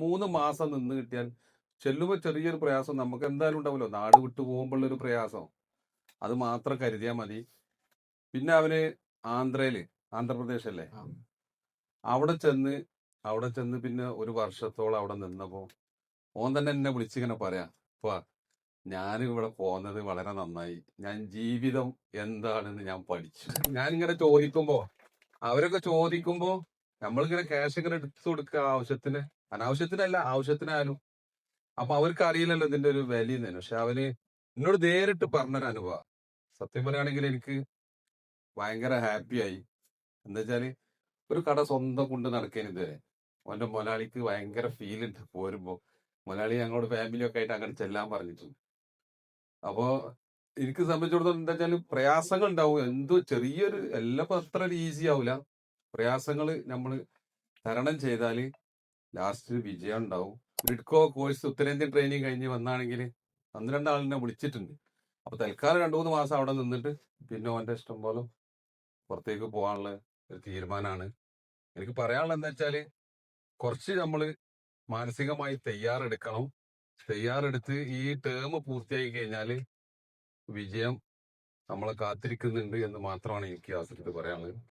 3 മാസം നിന്ന് കിട്ടിയാൽ ചെല്ലുമ്പോൾ ചെറിയൊരു പ്രയാസം നമുക്ക് എന്തായാലും ഉണ്ടാവുമല്ലോ, നാട് വിട്ടു പോകുമ്പോഴുള്ളൊരു പ്രയാസം. അത് മാത്രം കരുതിയാൽ മതി. പിന്നെ അവന് ആന്ധ്രാപ്രദേശ് അല്ലേ, അവിടെ ചെന്ന് പിന്നെ 1 വർഷത്തോളം അവിടെ നിന്നപ്പോ ഓൻ തന്നെ എന്നെ വിളിച്ചിങ്ങനെ പറയാ, അപ്പൊ ഞാൻ ഇവിടെ പോകുന്നത് വളരെ നന്നായി, ഞാൻ ജീവിതം എന്താണെന്ന് ഞാൻ പഠിച്ചു. ഞാനിങ്ങനെ അവരൊക്കെ ചോദിക്കുമ്പോ നമ്മളിങ്ങനെ ക്യാഷ് ഇങ്ങനെ എടുത്തു കൊടുക്കുക, അനാവശ്യത്തിനല്ല, ആവശ്യത്തിനായാലും. അപ്പൊ അവർക്ക് അറിയില്ലല്ലോ ഇതിന്റെ ഒരു വില തന്നെ. പക്ഷെ അവന് എന്നോട് നേരിട്ട് പറഞ്ഞൊരു അനുഭവം, സത്യം പറയുകയാണെങ്കിൽ എനിക്ക് ഭയങ്കര ഹാപ്പിയായി. എന്താ വെച്ചാല് ഒരു കട സ്വന്തം കൊണ്ട് നടക്കാൻ ഇതുവരെ ഓന്റെ മുതലാളിക്ക് ഭയങ്കര ഫീൽ ഉണ്ട് പോരുമ്പോ. മുതലാളി ഞങ്ങളോട് ഫാമിലി ഒക്കെ ആയിട്ട് അങ്ങനെ ചെല്ലാൻ പറഞ്ഞിട്ടുണ്ട്. അപ്പോ എനിക്ക് സംബന്ധിച്ചിടത്തോളം എന്താ വെച്ചാല് പ്രയാസങ്ങൾ ഉണ്ടാവും, ചെറിയൊരു എല്ലാം ഇപ്പൊ അത്ര ഈസി ആവില്ല. പ്രയാസങ്ങൾ നമ്മൾ തരണം ചെയ്താല് ലാസ്റ്റ് വിജയം ഉണ്ടാവും. ഗ്രിഡ്കോ കോഴ്സ് ഉത്തരേന്ത്യൻ ട്രെയിനിങ് കഴിഞ്ഞ് വന്നാണെങ്കിൽ 12 ആളിനെ വിളിച്ചിട്ടുണ്ട്. അപ്പൊ തൽക്കാലം 2-3 മാസം അവിടെ നിന്നിട്ട് പിന്നെ ഓന്റെ ഇഷ്ടം പോലെ പുറത്തേക്ക് പോകാനുള്ള ഒരു തീരുമാനമാണ്. എനിക്ക് പറയാനുള്ളത് എന്താ വെച്ചാല് കുറച്ച് നമ്മൾ മാനസികമായി തയ്യാറെടുത്ത് ഈ ടേം പൂർത്തിയാക്കി കഴിഞ്ഞാൽ വിജയം നമ്മളെ കാത്തിരിക്കുന്നുണ്ട് എന്ന് മാത്രമാണ് എനിക്ക് ആ അവസരത്തിൽ പറയാനുള്ളത്.